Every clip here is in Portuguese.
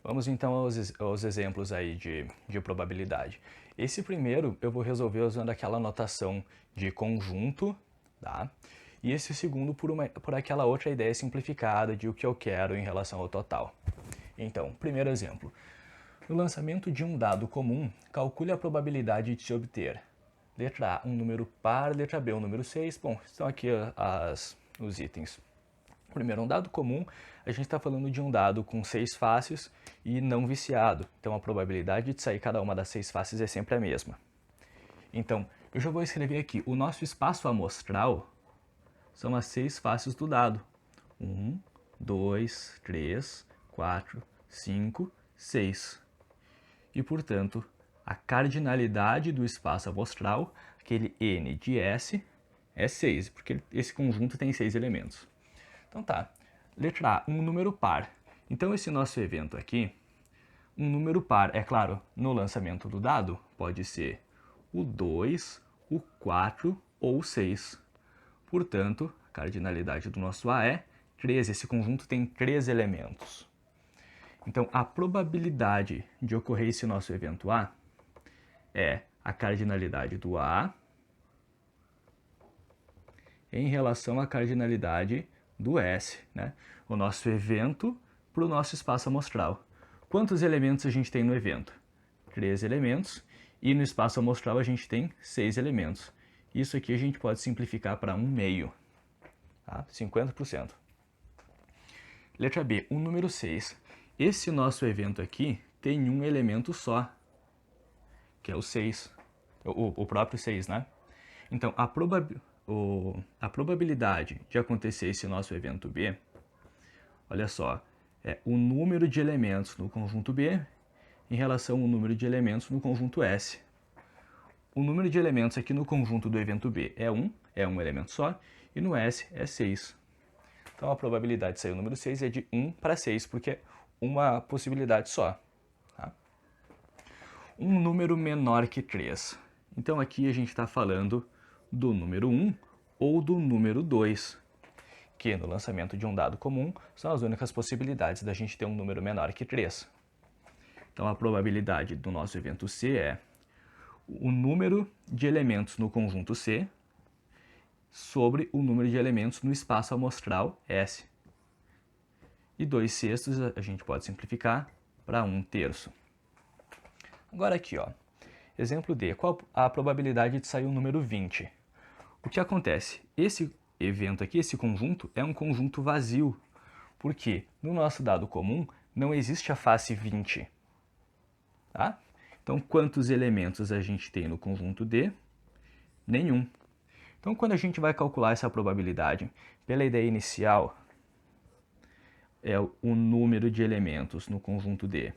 Vamos então aos exemplos aí de probabilidade. Esse primeiro eu vou resolver usando aquela notação de conjunto, tá? E esse segundo por aquela outra ideia simplificada de o que eu quero em relação ao total. Então, primeiro exemplo. No lançamento de um dado comum, calcule a probabilidade de se obter letra A, um número par, letra B, um número 6. Bom, estão aqui os itens. Primeiro, um dado comum, a gente está falando de um dado com 6 faces e não viciado. Então, a probabilidade de sair cada uma das 6 faces é sempre a mesma. Então, eu já vou escrever aqui, o nosso espaço amostral são as 6 faces do dado. 1, 2, 3, 4, 5, 6. E, portanto, a cardinalidade do espaço amostral, aquele n de S, é 6, porque esse conjunto tem 6 elementos. Então tá, letra A, um número par. Então esse nosso evento aqui, um número par, é claro, no lançamento do dado, pode ser o 2, o 4 ou o 6. Portanto, a cardinalidade do nosso A é 3, esse conjunto tem 3 elementos. Então a probabilidade de ocorrer esse nosso evento A é a cardinalidade do A em relação à cardinalidade do S, né? O nosso evento para o nosso espaço amostral. Quantos elementos a gente tem no evento? 3 elementos, e no espaço amostral a gente tem 6 elementos. Isso aqui a gente pode simplificar para 1/2, tá? 50%. Letra B, o número 6. Esse nosso evento aqui tem um elemento só, que é o 6, o próprio 6, né? Então, a probabilidade de acontecer esse nosso evento B, olha só, é o número de elementos no conjunto B em relação ao número de elementos no conjunto S. O número de elementos aqui no conjunto do evento B é um elemento só, e no S é 6. Então a probabilidade de sair o número 6 é de 1 para 6, porque é uma possibilidade só. Tá? Um número menor que 3. Então aqui a gente está falando do número 1 ou do número 2, que no lançamento de um dado comum são as únicas possibilidades da gente ter um número menor que 3. Então a probabilidade do nosso evento C é o número de elementos no conjunto C sobre o número de elementos no espaço amostral S. E 2/6 a gente pode simplificar para 1/3. Agora aqui, ó, exemplo D, qual a probabilidade de sair o número 20? O que acontece? Esse evento aqui, esse conjunto, é um conjunto vazio, porque no nosso dado comum não existe a face 20. Tá? Então, quantos elementos a gente tem no conjunto D? Nenhum. Então, quando a gente vai calcular essa probabilidade, pela ideia inicial, é o número de elementos no conjunto D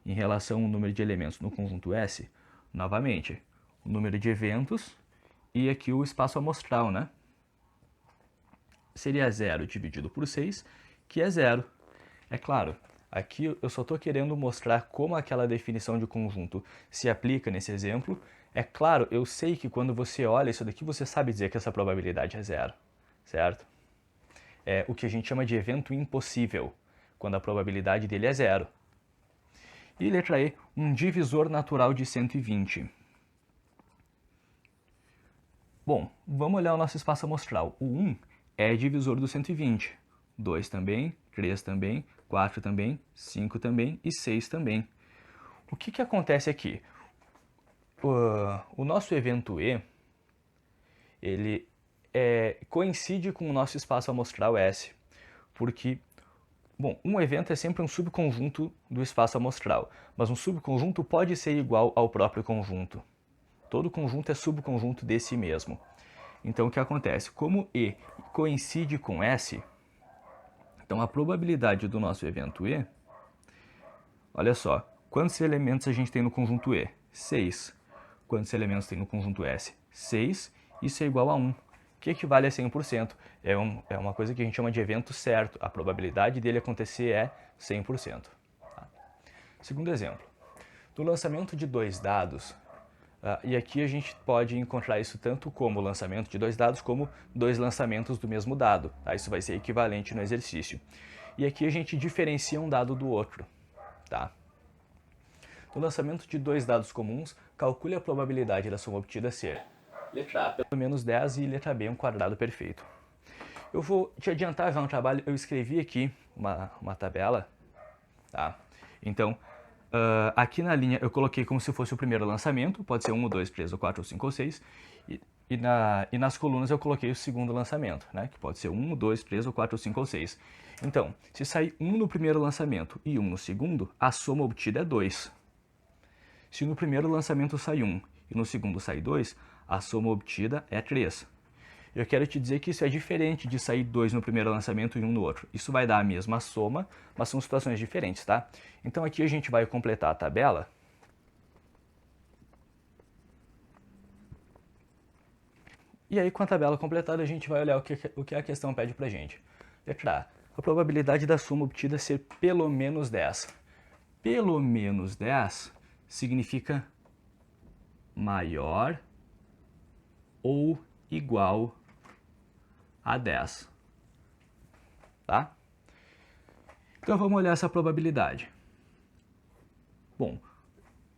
em relação ao número de elementos no conjunto S, novamente, o número de eventos e aqui o espaço amostral, né? Seria 0 dividido por 6, que é 0. É claro, aqui eu só estou querendo mostrar como aquela definição de conjunto se aplica nesse exemplo. É claro, eu sei que quando você olha isso daqui, você sabe dizer que essa probabilidade é 0, certo? É o que a gente chama de evento impossível, quando a probabilidade dele é 0. E letra E, um divisor natural de 120. Bom, vamos olhar o nosso espaço amostral. O 1 é divisor do 120. 2 também, 3 também, 4 também, 5 também e 6 também. O que acontece aqui? O nosso evento E, ele coincide com o nosso espaço amostral S, porque, bom, um evento é sempre um subconjunto do espaço amostral, mas um subconjunto pode ser igual ao próprio conjunto. Todo conjunto é subconjunto desse mesmo. Então, o que acontece? Como E coincide com S, então a probabilidade do nosso evento E, olha só, quantos elementos a gente tem no conjunto E? 6. Quantos elementos tem no conjunto S? 6. Isso é igual a 1, que equivale a 100%. É uma coisa que a gente chama de evento certo. A probabilidade dele acontecer é 100%. Tá? Segundo exemplo. No lançamento de 2 dados, e aqui a gente pode encontrar isso tanto como lançamento de 2 dados, como 2 lançamentos do mesmo dado. Tá? Isso vai ser equivalente no exercício. E aqui a gente diferencia um dado do outro. tá? No lançamento de dois dados comuns, calcule a probabilidade da soma obtida ser letra A pelo menos 10 e letra B um quadrado perfeito. Eu vou te adiantar já um trabalho, eu escrevi aqui uma tabela, tá? Então, aqui na linha eu coloquei como se fosse o primeiro lançamento, pode ser 1, 2, 3, ou 4, ou 5, ou 6, e nas colunas eu coloquei o segundo lançamento, né? Que pode ser 1, 2, 3, ou 4, ou 5, ou 6. Então, se sair 1 no primeiro lançamento e 1 no segundo, a soma obtida é 2. Se no primeiro lançamento sai 1 e no segundo sai 2, a soma obtida é 3. Eu quero te dizer que isso é diferente de sair 2 no primeiro lançamento e 1 no outro. Isso vai dar a mesma soma, mas são situações diferentes, tá? Então aqui a gente vai completar a tabela. E aí com a tabela completada a gente vai olhar o que a questão pede pra gente. Letra A. A probabilidade da soma obtida ser pelo menos 10. Pelo menos 10 significa maior ou igual a 10, tá? Então vamos olhar essa probabilidade. Bom,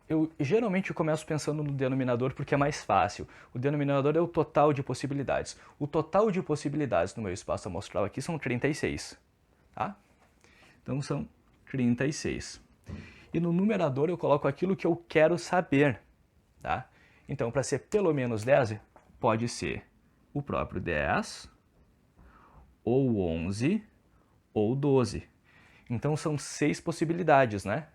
eu geralmente começo pensando no denominador porque é mais fácil. O denominador é o total de possibilidades. O total de possibilidades no meu espaço amostral aqui são 36, tá? Então são 36. E no numerador eu coloco aquilo que eu quero saber, tá? Então para ser pelo menos 10, pode ser o próprio 10, ou 11, ou 12. Então são 6 possibilidades, né?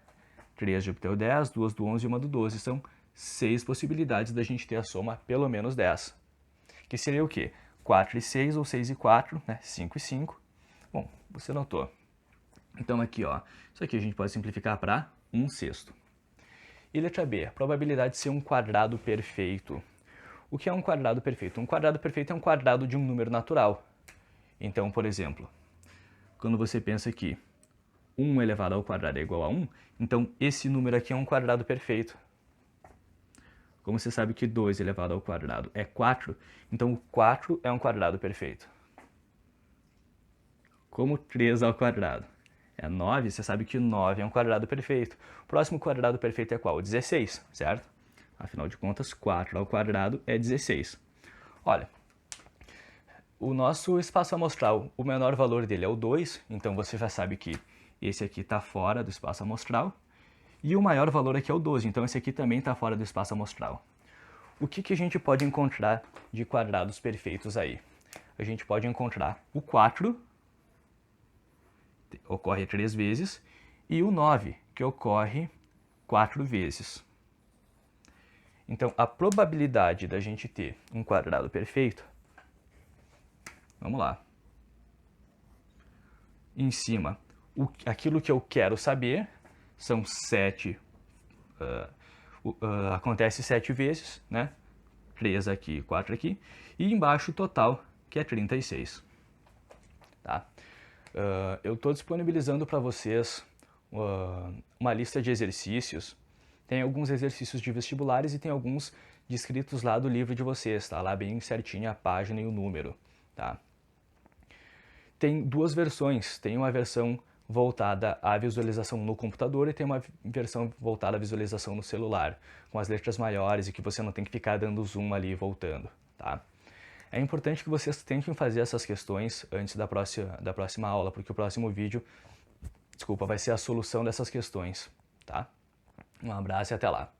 3 de obter o 10, 2 do 11 e 1 do 12. São 6 possibilidades da gente ter a soma pelo menos 10. Que seria o quê? 4 e 6, ou 6 e 4, né? 5 e 5. Bom, você notou. Então aqui, ó, isso aqui a gente pode simplificar para 1/6. E letra B, probabilidade de ser um quadrado perfeito. O que é um quadrado perfeito? Um quadrado perfeito é um quadrado de um número natural. Então, por exemplo, quando você pensa que 1 elevado ao quadrado é igual a 1, então esse número aqui é um quadrado perfeito. Como você sabe que 2 elevado ao quadrado é 4, então o 4 é um quadrado perfeito. Como 3 ao quadrado é 9, você sabe que 9 é um quadrado perfeito. O próximo quadrado perfeito é qual? 16, certo? Afinal de contas, 4 ao quadrado é 16. Olha, o nosso espaço amostral, o menor valor dele é o 2, então você já sabe que esse aqui está fora do espaço amostral. E o maior valor aqui é o 12, então esse aqui também está fora do espaço amostral. O que a gente pode encontrar de quadrados perfeitos aí? A gente pode encontrar o 4, ocorre 3 vezes, e o 9, que ocorre 4 vezes. Então, a probabilidade da gente ter um quadrado perfeito, vamos lá. Em cima, aquilo que eu quero saber, são 7, acontece 7 vezes, né? 3 aqui, 4 aqui, e embaixo o total, que é 36. Tá? Eu estou disponibilizando para vocês uma lista de exercícios. Tem alguns exercícios de vestibulares e tem alguns descritos lá do livro de vocês, tá? Lá bem certinho a página e o número, tá? Tem duas versões, tem uma versão voltada à visualização no computador e tem uma versão voltada à visualização no celular, com as letras maiores e que você não tem que ficar dando zoom ali e voltando, tá? É importante que vocês tentem fazer essas questões antes da próxima aula, porque o próximo vídeo, vai ser a solução dessas questões, tá? Um abraço e até lá!